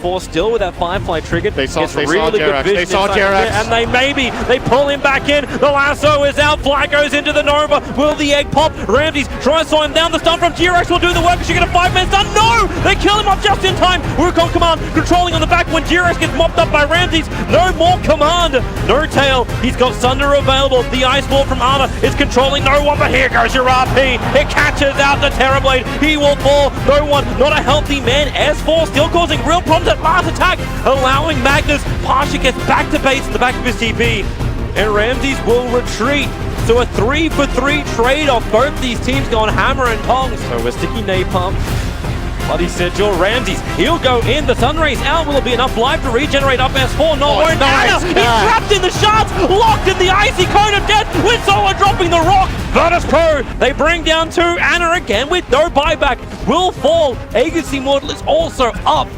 S4 still with that Firefly triggered. They saw Jerax. They saw Jerax. And they pull him back in. The lasso is out. Fly goes into the Nova. Will the egg pop? Ramses tries to slow him down. The stun from Jerax will do the work. She get a 5-man stun. No! They kill him off just in time. Wukong command controlling on the back when Jerax gets mopped up by Ramses. No more command. No tail. He's got Sunder available. The Ice Ball from Ana is controlling no one, but here goes your RP. It catches out the Terrorblade. He will fall. No one. Not a healthy man. S4 still causing real problems at last attack, allowing Magnus. Pasha gets back to base in the back of his TP, and Ramses will retreat. So a 3-for-3 trade-off. Both these teams going hammer and tongs. So we're sticking napalm. Bloody Sigil, Ramses, he'll go in. The Sunrays out. Will it be enough life to regenerate up S4? No, won't. Nice. He's trapped in the shards, locked in the icy cone of death, with Solo dropping the rock. Virtus Pro, they bring down 2. Ana again with no buyback. Will fall. Agency Mortal is also up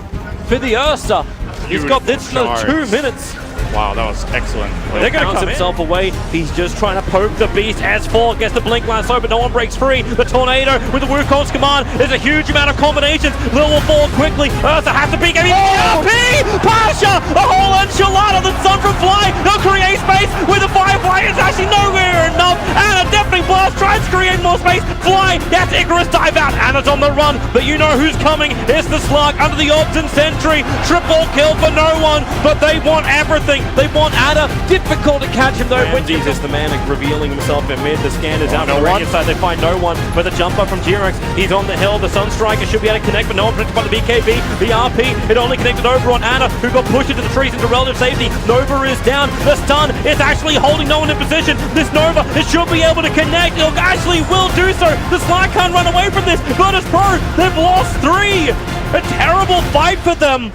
for the Ursa. He's got this for 2 minutes. Wow, that was excellent. They're going to come himself away. He's just trying to poke the beast. S4 gets the blink lasso, but no one breaks free. The tornado with the Wukong's command. There's a huge amount of combinations. Lil will fall quickly. Ursa has to peek. Pasha! A whole enchilada. The sun from Fly. They'll create space with the Firefly. It's actually nowhere enough. Ana definitely blast. Tries to create more space. Fly. That's Icarus dive out. Ana's on the run, but you know who's coming. It's the Slug under the Orbs and Sentry. Triple kill for no one, but they want everything. They want Ana. Difficult to catch him though. Ramses is the man revealing himself in mid. The scan is out on the right side. They find no one, but the jumper from Jerax. He's on the hill. The Sunstriker should be able to connect, but no one protected by the BKB. The RP, it only connected over on Ana, who got pushed into the trees into relative safety. Nova is down. The stun is actually holding no one in position. This Nova, it should be able to connect. It actually will do so. The Slide can't run away from this. Virtus Pro, they've lost 3. A terrible fight for them.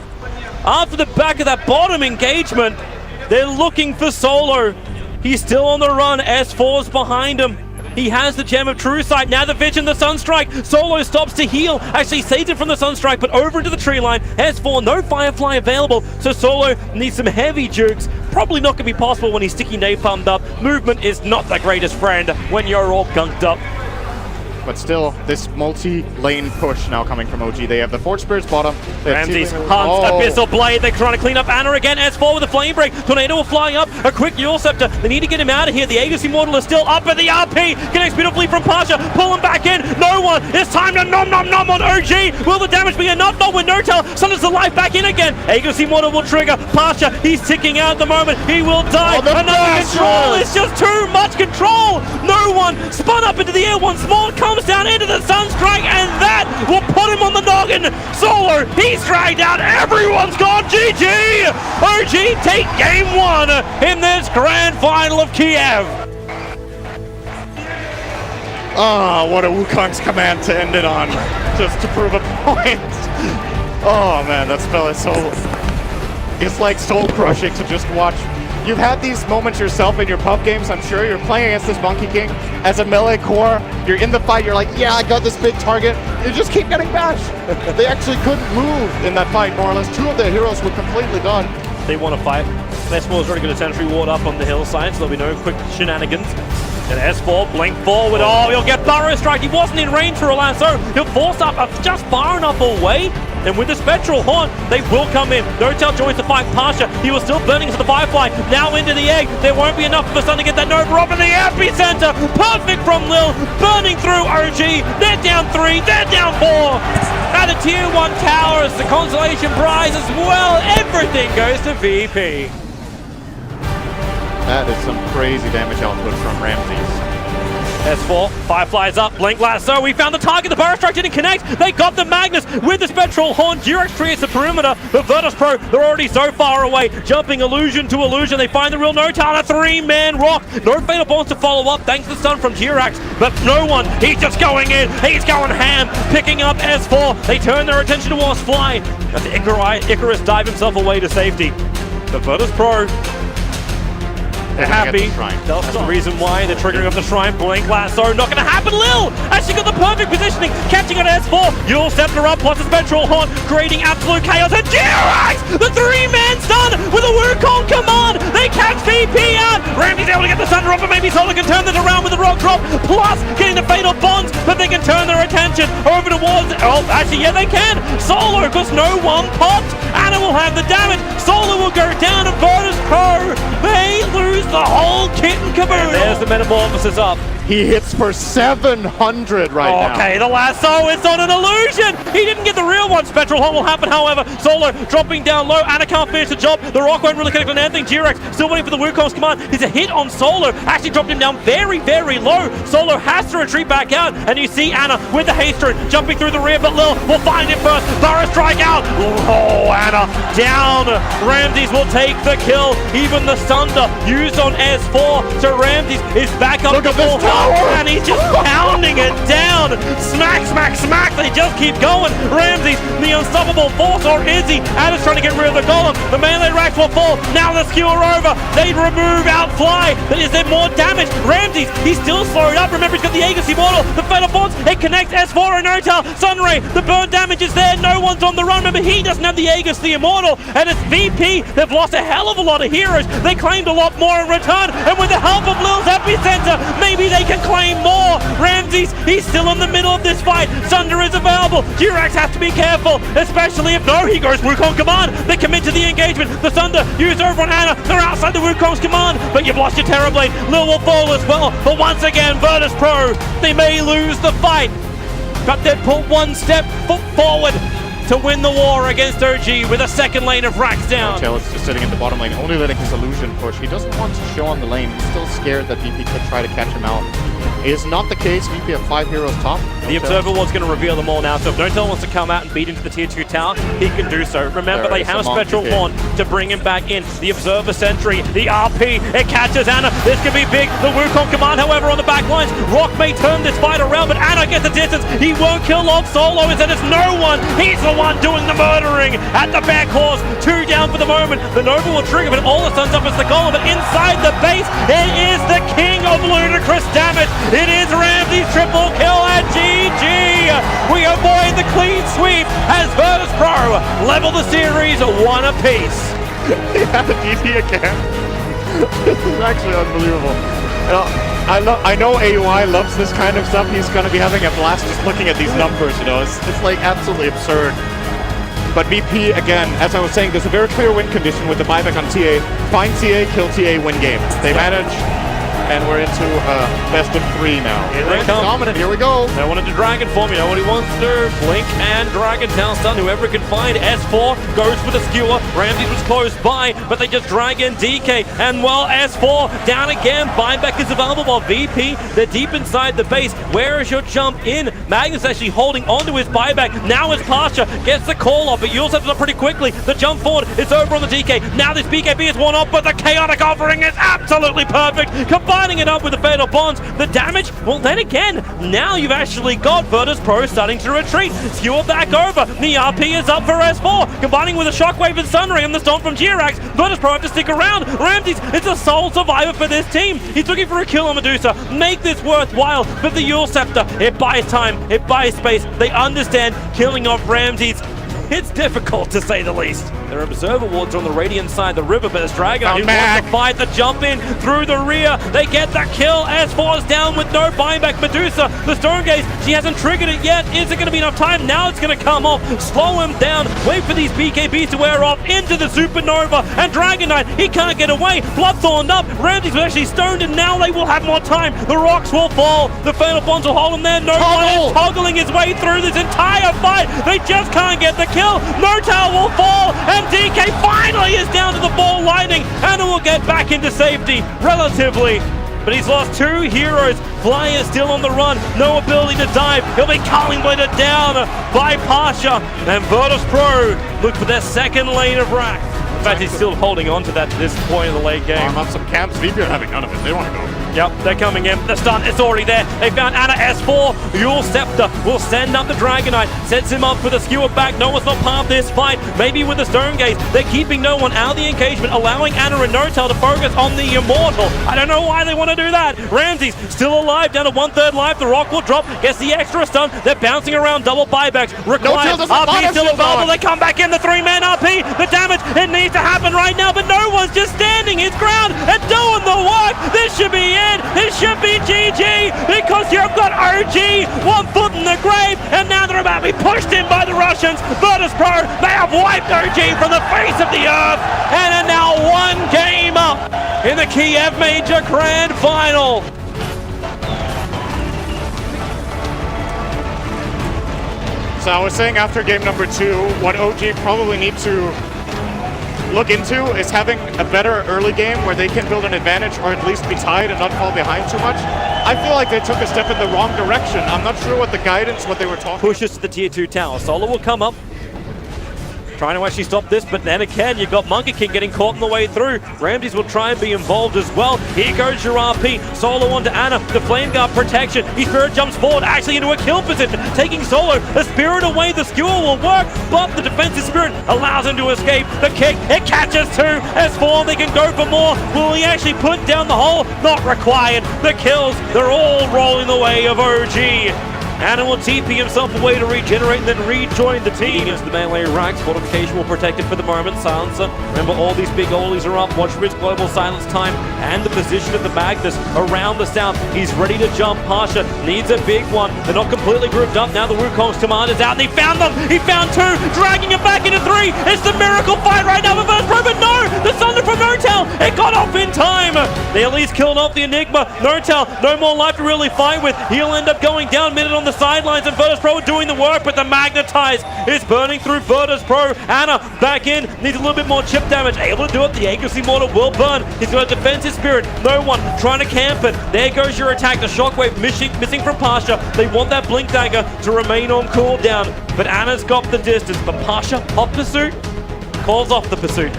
After the back of that bottom engagement, they're looking for Solo. He's still on the run. S4's behind him. He has the Gem of True Sight. Now the Vision, the Sunstrike. Solo stops to heal. Actually saves it from the Sunstrike, but over into the tree line. S4, no Firefly available. So Solo needs some heavy jukes. Probably not going to be possible when he's sticky napalmed up. Movement is not the greatest friend when you're all gunked up. But still, this multi-lane push now coming from OG. They have the Forge Spears bottom. Ramses hunts Abyssal Blade. They're trying to clean up Ana again. S4 with a Flame Break. Tornado will flying up. A quick Eul Scepter. They need to get him out of here. The Aegis Immortal is still up, and the RP connects beautifully from Pasha. Pull him back in. No one. It's time to nom nom nom on OG. Will the damage be enough? Not with no tail. Sunders the life back in again. Aegis Immortal will trigger. Pasha, he's ticking out at the moment. He will die. Another control. It's just too much control. No one. Spun up into the air once more. Comes down into the Sunstrike, and that will put him on the noggin. Solo, he's dragged out. Everyone's gone. GG! OG take game 1 in this grand final of Kiev. Oh, what a Wukong's command to end it on, just to prove a point. Oh man, that's so. It's like soul crushing to just watch. You've had these moments yourself in your pub games, I'm sure. You're playing against this Monkey King as a melee core. You're in the fight, you're like, yeah, I got this big target. You just keep getting bashed. They actually couldn't move in that fight, more or less. 2 of their heroes were completely done. They want to fight. S4 is already got a Sentry Ward up on the hillside, so there'll be no quick shenanigans. And S4 blink forward. Oh, he'll get Burrow Strike. He wasn't in range for a lasso. He'll force up just far enough away. And with the Spectral Horn, they will come in. No Tail joins the fight. Pasha, he was still burning into the Firefly. Now into the egg. There won't be enough for Sun to get that Nova up in the epicenter. Perfect from Lil. Burning through OG. They're down 3. They're down 4. At the Tier 1 towers, the consolation prize as well. Everything goes to VP. That is some crazy damage output from Ramses. S4, Firefly's up, Blink Lasso, we found the target, the Burrow Strike didn't connect, they got the Magnus with the Spectral Horn, Jerax creates the perimeter, but Virtus Pro, they're already so far away, jumping illusion to illusion, they find the real No-Town, a 3-man rock, no Fatal Bonds to follow up, thanks to the stun from Jerax, but no one, he's just going in, he's going ham, picking up S4, they turn their attention towards Fly, as Icarus dive himself away to safety, the Virtus Pro, they're happy. That's the reason why they're triggering up the Shrine. Blink Lasso, not going to happen. Lil actually got the perfect positioning, catching on S4. Eul Scepter up, plus a Spectral Horn, creating absolute chaos. And Jerax, the 3-man stun with a Wukong command. They catch VP out. Ramsey's able to get the Thunder up, but maybe Solar can turn this around with the rock drop, plus getting the fatal bonds, but they can turn their attention over towards, oh, actually, yeah, they can. Solar, because no one popped. Anna will have the damage. Solar will go down, and Virtus Pro, they lose the whole kit and caboodle. And there's the Metamorphosis up. He hits for 700 right now. Okay, the lasso, it's on an illusion. He didn't get the real one. Spectral Hole will happen, however. Solo dropping down low. Anna can't finish the job. The Rock won't really connect on anything. G-Rex still waiting for the Wukong's command. He's a hit on Solo. Actually dropped him down very, very low. Solo has to retreat back out, and you see Anna with the haste rune jumping through the rear, but Lil will find him first. Burrow strike out. Oh, Anna down. Ramses will take the kill. Even the Thunder used on S4. So Ramses is back up. Look at this tower! And he's just pounding it down. Smack, smack, smack. They just keep going. Ramses, the unstoppable force, or is he? Anna's trying to get rid of the golem. The melee racks will fall. Now the skewer over. They remove Outfly. But is there more damage? Ramses, he's still slowed up. Remember, he's got the Aegis Immortal. The Fatal Bonds, it connects S4 and Notal. Sunray, the burn damage is there. No one's on the run. Remember, he doesn't have the Aegis, the Immortal. And it's VP. They've lost a hell of a lot of heroes. They claimed a lot more in return. And with the help of Lil's Epicenter, maybe they can claim more. Ramses, he's still in the middle of this fight. Thunder is available. G-Rex has to be careful, especially if he goes Wukong command. They commit to the engagement. The Thunder used over on Anna. They're outside the Wukong's command, but you've lost your Terrorblade. Lil will fall as well, but once again, Virtus Pro, they may lose the fight, but they put one step forward to win the war against OG with a second lane of racks down. Tail is just sitting in the bottom lane, only letting his illusion push. He doesn't want to show on the lane. He's still scared that VP could try to catch him out. It is not the case. VP have 5 heroes top. The Observer was going to reveal them all now, so if Notel wants to come out and beat into the tier 2 tower, he can do so. Remember, they have Spectral Horn to bring him back in. The Observer Sentry, the RP, it catches Anna. This could be big. The Wukong command, however, on the back lines. Rock may turn this fight around, but Anna gets the distance. He won't kill off Solo, and then it's no one. He's the one doing the murdering at the back horse. 2 down for the moment. The Nova will trigger, but all the suns up is the golem. But inside the base, it is the king of ludicrous damage. It is Ramsey's triple kill at GG. We avoid the clean sweep as Virtus Pro level the series 1 apiece. Yeah, GG again. This is actually unbelievable. I know AUI loves this kind of stuff. He's going to be having a blast just looking at these numbers, you know. It's like absolutely absurd. But VP, again, as I was saying, there's a very clear win condition with the buyback on TA. Find TA, kill TA, win game. They manage, and we're into best of 3 now. Here they come. Dominant, here we go. They wanted to Dragon form, you know what he wants to do. Blink and Dragon Town Stun, whoever can find. S4 goes for the skewer. Ramses was close by, but they just drag in DK. And well, S4 down again. Buyback is available while VP, they're deep inside the base. Where is your jump in? Magnus actually holding onto his buyback. Now his Pasha gets the call off, but you'll set it up pretty quickly. The jump forward is over on the DK. Now this BKB is one off, but the chaotic offering is absolutely perfect. Combining it up with the Fatal Bonds. The damage, well then again, now you've actually got Virtus Pro starting to retreat. Skewer back over. The RP is up for S4. Combining with a Shockwave and Sunray and the Stomp from G-Rex. Virtus Pro have to stick around. Ramses is the sole survivor for this team. He's looking for a kill on Medusa. Make this worthwhile. But the Yule Scepter, it buys time, it buys space. They understand killing off Ramses, it's difficult to say the least. Their Observer wards on the Radiant side of the river, but it's Dragon who wants to fight the jump in through the rear. They get the kill. S4 is down with no buyback. Medusa, the Stone Gaze, she hasn't triggered it yet. Is it going to be enough time? Now it's going to come off. Slow him down. Wait for these BKBs to wear off into the Supernova. And Dragon Knight, he can't get away. Bloodthorn up. Ramses was actually stoned, and now they will have more time. The rocks will fall. The Fatal Bonds will hold him there. No one is toggling his way through this entire fight. They just can't get the kill. Notal will fall, and DK finally is down to the ball lightning, and it will get back into safety relatively. But he's lost 2 heroes. Fly is still on the run, no ability to dive. He'll be Culling Bladed down by Pasha, and Virtus Pro look for their second lane of rack. In fact, he's still holding on to that at this point in the late game. Arm up some camps. VP are having none of it. They want to go. Yep, they're coming in. The stun is already there. They found Anna. S4. Yule Scepter will send up the Dragon Knight. Sets him up for the skewer back. No one's not part of this fight. Maybe with the Stone Gaze. They're keeping no one out of the engagement, allowing Anna and Notel to focus on the Immortal. I don't know why they want to do that. Ramses still alive, down to 1/3 life. The Rock will drop. Gets the extra stun. They're bouncing around. Double buybacks. Required. RP still available. They come back in. The 3-man RP. The damage. It needs to happen right now, but no one's just standing his ground and doing the gonna work. This should be it. This should be GG because you've got OG 1 foot in the grave, and now they're about to be pushed in by the Russians. Virtus Pro, they have wiped OG from the face of the earth and are now 1 game up in the Kiev Major Grand Final. So I was saying after game number 2, what OG probably need to look into is having a better early game where they can build an advantage or at least be tied and not fall behind too much. I feel like they took a step in the wrong direction. I'm not sure what the guidance, what they were talking. Pushes to the tier 2 tower. Solo will come up, trying to actually stop this, but then again, you've got Monkey King getting caught on the way through. Ramses will try and be involved as well. Here goes your RP. Solo onto Ana. The Flame Guard protection. His Spirit jumps forward, actually into a kill position, taking Solo. The Spirit away, the skewer will work, but the defensive Spirit allows him to escape. The kick, it catches 2. S4, they can go for more. Will he actually put down the hole? Not required. The kills, they're all rolling the way of OG. Ana will TP himself away to regenerate and then rejoin the team. Against the melee racks, fortification will protect it for the moment. Silencer, remember all these big ollies are up. Watch Riz global silence time and the position of the Magnus around the south. He's ready to jump. Pasha needs a big one. They're not completely grouped up. Now the Wukong's command is out and he found them. He found 2, dragging him back into 3. It's the miracle fight right now with Virtus Pro, but no! The Thunder from Notel, it got off in time. They at least killed off the Enigma. Notel, no more life to really fight with. He'll end up going down minute on the sidelines, and Virtus Pro doing the work, but the Magnetize is burning through Virtus Pro. Ana back in, needs a little bit more chip damage, able to do it. The Agency Mortar will burn. He's got a defensive Spirit, no one trying to camp it. There goes your attack. The Shockwave missing from Pasha. They want that Blink Dagger to remain on cooldown, but Ana's got the distance. But Pasha, hot pursuit, calls off the pursuit.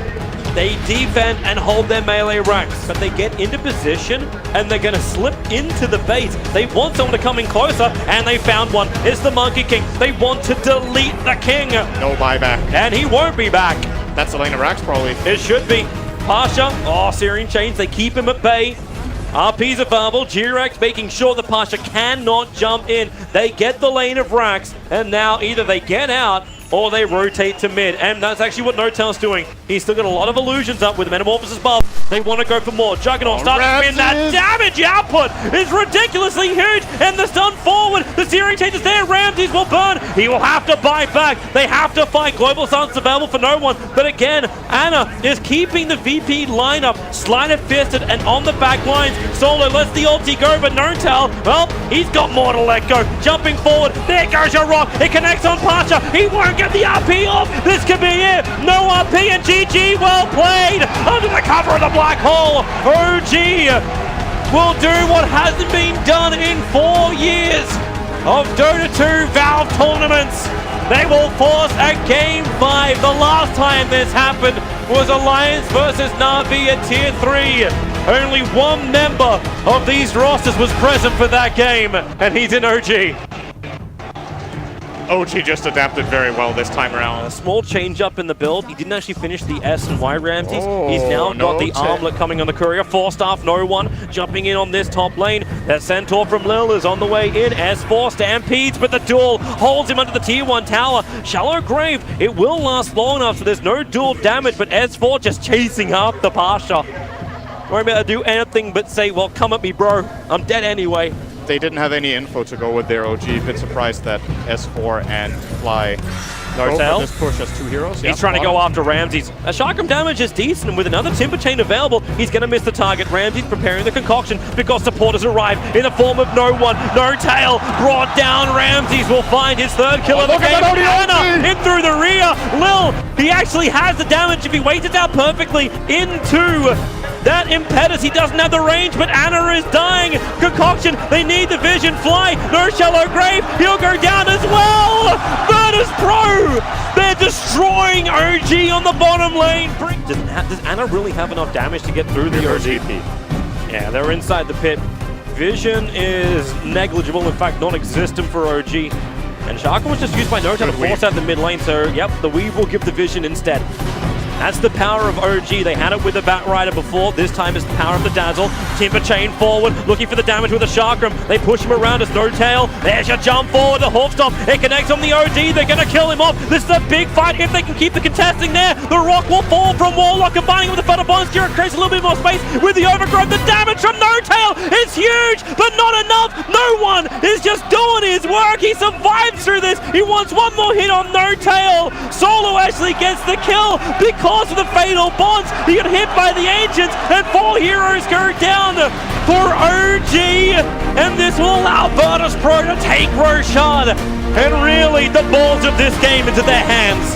They defend and hold their melee racks, but they get into position and they're going to slip into the base. They want someone to come in closer, and they found one. It's the Monkey King. They want to delete the King. No buyback. And he won't be back. That's Elena Rax probably. It should be. Pasha, Syrian Chains, they keep him at bay. RP's available. G-Rex making sure that Pasha cannot jump in. They get the lane of Rax, and now either they get out or they rotate to mid, and that's actually what Notel's doing. He's still got a lot of illusions up with the Metamorphosis buff. They want to go for more. Juggernaut starting to spin. That damage output is ridiculously huge, and the stun forward. The series changes there. Ramses will burn. He will have to bite back. They have to fight. Global Sun's available for no one, but again, Ana is keeping the VP lineup slider fisted and on the back lines. Solo lets the ulti go, but Notel, well, he's got more to let go. Jumping forward. There goes your rock. It connects on Pasha. He won't get the RP off. This could be it. No RP, and GG, well played. Under the cover of the black hole, OG will do what hasn't been done in 4 years of Dota 2 Valve tournaments. They will force a Game 5. The last time this happened was Alliance versus Na'Vi at Tier 3. Only one member of these rosters was present for that game, and he's in OG. OG just adapted very well this time around. A small change up in the build. He didn't actually finish the S and Y Ramses. He's now got the armlet coming on the courier. 4-staff, no one jumping in on this top lane. That Centaur from Lil is on the way in. S4 stampedes, but the duel holds him under the tier 1 tower. Shallow Grave, it will last long enough, so there's no dual damage, but S4 just chasing up the Pasha. Won't be able to do anything but say, well, come at me, bro. I'm dead anyway. They didn't have any info to go with their OG. Bit surprised that S4 and Fly go for this push as 2 heroes. He's trying to go after Ramses. A Chakram damage is decent, and with another Timber Chain available, he's going to miss the target. Ramses preparing the concoction because supporters arrive in the form of no one. No tail brought down. Ramses will find his 3rd kill of the game. Ana in through the rear. Lil, he actually has the damage if he waits it out perfectly into that impetus. He doesn't have the range, but Ana is dying. Concoction, they need the vision. Fly, no Shallow Grave. He'll go down as well. Virtus Pro, they're destroying OG on the bottom lane. Does Ana really have enough damage to get through the OG? Yeah, they're inside the pit. Vision is negligible, in fact, non-existent for OG. And Shaka was just used by Notel to force out the mid lane, so yep, the Weave will give the vision instead. That's the power of OG. They had it with the Batrider before. This time it's the power of the Dazzle. Timber chain forward, looking for the damage with a Chakram. They push him around as No Tail. There's your jump forward to Hoofstomp. It connects on the OG. They're going to kill him off. This is a big fight if they can keep the contesting there. The rock will fall from Warlock, combining with the Feather Bonds. Jira creates a little bit more space with the overgrowth. The damage from No Tail is huge, but not enough. No one is just doing his work. He survives through this. He wants one more hit on No Tail. Solo actually gets the kill because of the Fatal Bonds. He got hit by the Ancients, and 4 heroes go down for OG. And this will allow Virtus.pro to take Roshan and really the balls of this game into their hands.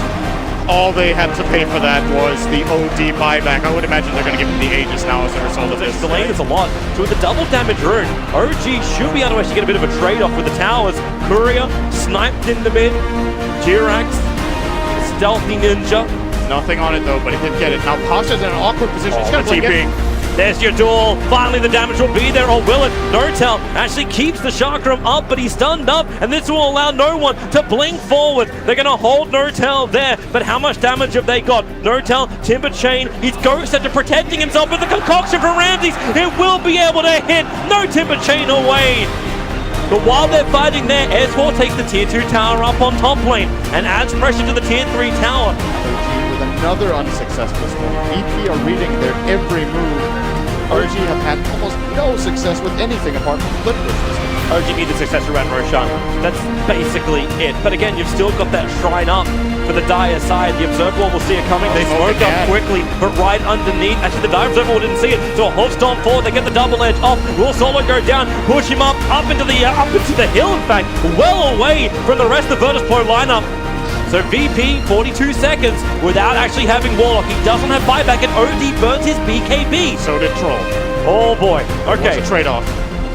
All they had to pay for that was the OD buyback. I would imagine they're going to give him the Aegis now as a result of this. Delaying this a lot. So with the double damage rune, OG should be able to actually get a bit of a trade-off with the towers. Courier sniped in the mid. Jirax, stealthy ninja. Nothing on it though, but he did get it. Now Pasha's in an awkward position. He's going to TP. There's your duel. Finally, the damage will be there, or will it? Nortel actually keeps the Chakram up, but he's stunned up, and this will allow no one to blink forward. They're going to hold Nortel there, but how much damage have they got? Nortel, Timber Chain, he's Ghost after protecting himself with the concoction from Ramses. It will be able to hit. No Timber Chain away. But while they're fighting there, S4 takes the tier 2 tower up on top lane and adds pressure to the tier 3 tower. Another unsuccessful storm. EP are reading their every move. OG have had almost no success with anything apart from flip pushes. OG needed success around Roshan. That's basically it. But again, you've still got that shrine up for the Dire side. The Observer Wall will see it coming. They smoke up quickly, but right underneath. Actually, the Dire Observer Wall didn't see it. So a Hoofstomp forward. They get the double edge off. Will Solo go down, push him up into the hill. In fact, well away from the rest of the Virtus.pro lineup. So VP, 42 seconds without actually having Warlock. He doesn't have buyback, and OD burns his BKB. So did Troll. Oh boy. Okay. What's a trade-off?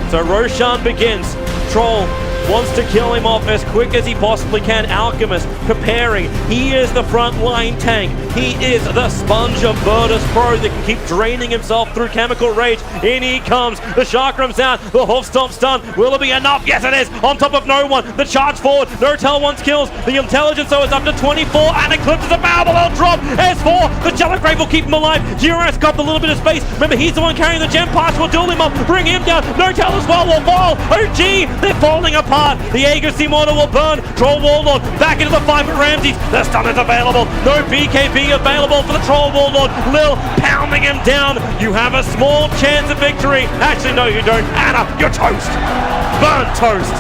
So Roshan begins. Troll wants to kill him off as quick as he possibly can. Alchemist preparing. He is the front line tank. He is the sponge of Virtus.pro that can keep draining himself through Chemical Rage. In he comes. The Chakram's out. The Hoofstomp stun. Will it be enough? Yes, it is. On top of no one. The charge forward. Nortel wants kills. The intelligence, though, is up to 24. And Eclipse is a power below drop. S4. The Jello Grave will keep him alive. Jirax got a little bit of space. Remember, he's the one carrying the gem pass. Will duel him up. Bring him down. Nortel as well will fall. OG. They're falling apart. The Aegis Immortal will burn. Troll Warlord back into the fight with Ramses. The stun is available. No BKB available for the Troll Warlord. Lil pounding him down. You have a small chance of victory. Actually, no, you don't. Anna, you're toast. Burn toast.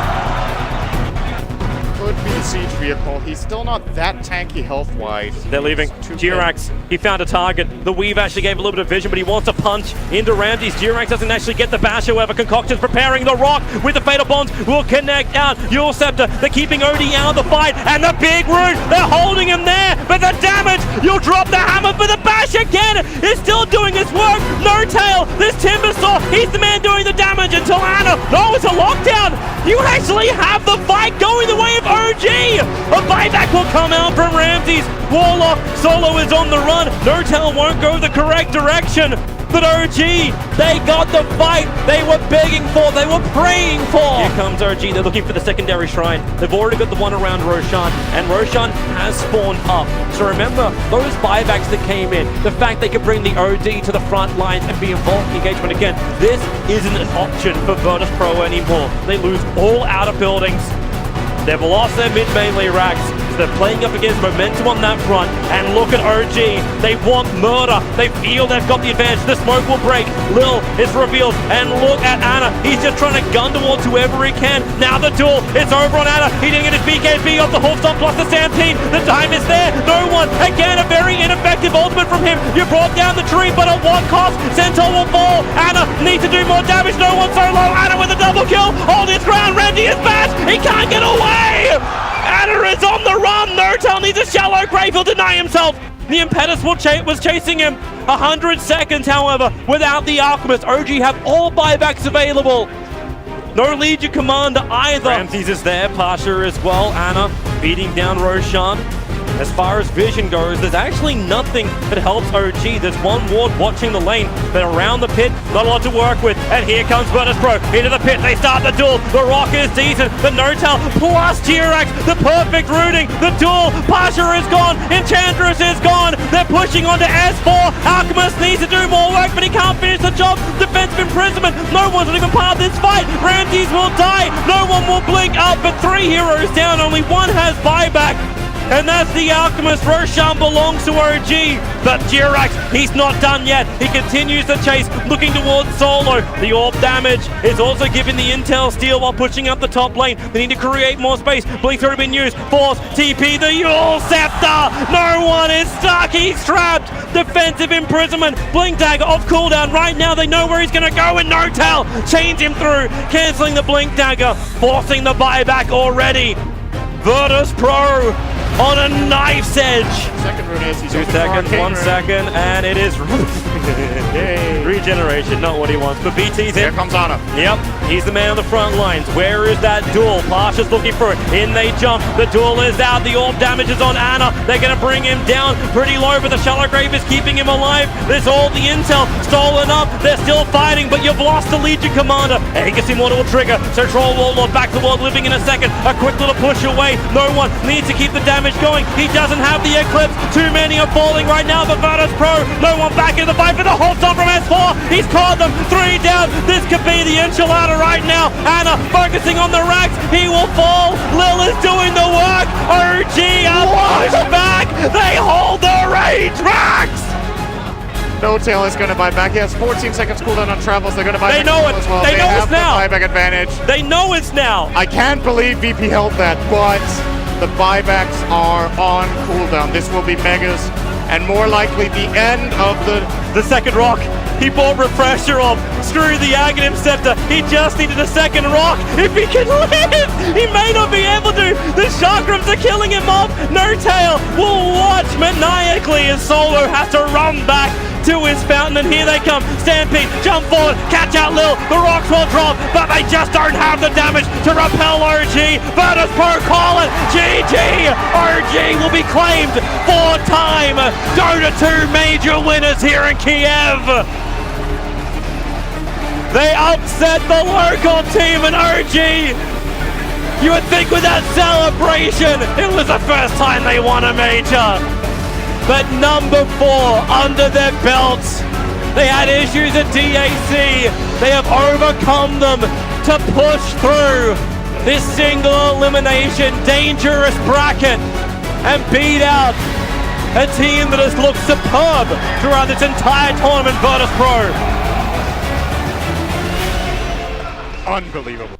Could be the siege vehicle. He's still not that tanky health-wise. They're leaving. Jirax, he found a target. The Weave actually gave a little bit of vision, but he wants to punch into Ramses. Jirax doesn't actually get the bash, however. Concoction's preparing the rock with the Fatal Bonds. Will connect out. Yule Scepter, they're keeping OD out of the fight. And the big rune, they're holding him there. But the damage, you'll drop the hammer for the bash again. It's still doing its work. No Tail, this Timbersaw, he's the man doing the damage until Anna. No, it's a lockdown. You actually have the fight going the way of OG. A buyback will come out from Ramses. Warlock Solo is on the run. Nortel won't go the correct direction. But OG, they got the fight they were begging for, they were praying for. Here comes OG, they're looking for the secondary shrine. They've already got the one around Roshan, and Roshan has spawned up. So remember, those buybacks that came in, the fact they could bring the OD to the front lines and be involved in engagement again, this isn't an option for Virtus.pro anymore. They lose all outer buildings. They've lost their mid-mainly racks. They're playing up against momentum on that front, and look at OG. They want murder. They feel they've got the advantage. The smoke will break. Lil is revealed, and look at Anna. He's just trying to gun towards whoever he can. Now the duel. It's over on Anna. He didn't get his BKB off the Hoofstomp plus the Stampede. The time is there. No one. Again, a very ineffective ultimate from him. You brought down the tree, but at what cost? Centaur will fall. Anna needs to do more damage. No one solo. Anna with a double kill. Holding his ground. Randy is back. He can't get away. Anna is on the run. Nortel needs a shallow grave. He'll deny himself. The Impetus was chasing him. 100 seconds, however, without the Alchemist. OG have all buybacks available. No Legion Commander either. Ramses is there. Pasha as well. Anna beating down Roshan. As far as vision goes, there's actually nothing that helps OG. There's one ward watching the lane, but around the pit, not a lot to work with. And here comes Virtus Pro into the pit. They start the duel. The rock is decent. The no-tail plus G-Rax. The perfect rooting. The duel. Pasha is gone. Enchantress is gone. They're pushing onto S4. Alchemist needs to do more work, but he can't finish the job. Defensive imprisonment. No one's even part of this fight. Ramses will die. No one will blink up, but 3 heroes down. Only one has buyback. And that's the Alchemist. Roshan belongs to OG. But G-Rax, he's not done yet. He continues the chase, looking towards Solo. The orb damage is also giving the intel steal while pushing up the top lane. They need to create more space. Blink's already been used. Force, TP, the Yule Scepter. No one is stuck. He's trapped. Defensive imprisonment. Blink dagger off cooldown. Right now they know where he's going to go, and no-tail chains him through, cancelling the blink dagger, forcing the buyback already. Virtus Pro on a knife's edge. Second rune is 2 seconds, 1 second, and it is regeneration, not what he wants. But BT's in. Here comes Ana. Yep, he's the man on the front lines. Where is that duel? Pasha's looking for it. In they jump. The duel is out. The orb damage is on Ana. They're going to bring him down pretty low, but the Shallow Grave is keeping him alive. There's all the intel stolen up. They're still fighting, but you've lost the Legion Commander. Aegis Immortal will trigger. So Troll Warlord back to World Living in a second. A quick little push away. No one needs to keep the damage going. He doesn't have the Eclipse. Too many are falling right now, but Virtus Pro, no one back in the fight for the hold on from S4. He's caught them. 3 down. This could be the enchilada right now. Ana focusing on the racks. He will fall. Lil is doing the work. OG are pushed back. They hold the rage racks. No-tail is going to buy back. He has 14 seconds cooldown on travels. They're going to buy They back know it. as well. They know have it's now. The buyback advantage. They know it's now. I can't believe VP held that, but the buybacks are on cooldown. This will be Megas, and more likely the end of the second rock. He bought Refresher off. Screw the Aghanim Scepter. He just needed a second rock. If he can live, he may not be able to. The chakrams are killing him off. No-tail will watch maniacally as Solo has to run back to his fountain, and here they come. Stampede, jump forward, catch out Lil. The rocks will drop, but they just don't have the damage to repel OG. Virtus Pro call it. GG. OG will be claimed 4-time Dota 2 major winners here in Kiev. They upset the local team in OG. You would think with that celebration, it was the first time they won a major. But number 4 under their belts. They had issues at DAC. They have overcome them to push through this single elimination dangerous bracket and beat out a team that has looked superb throughout this entire tournament, Virtus Pro. unbelievable.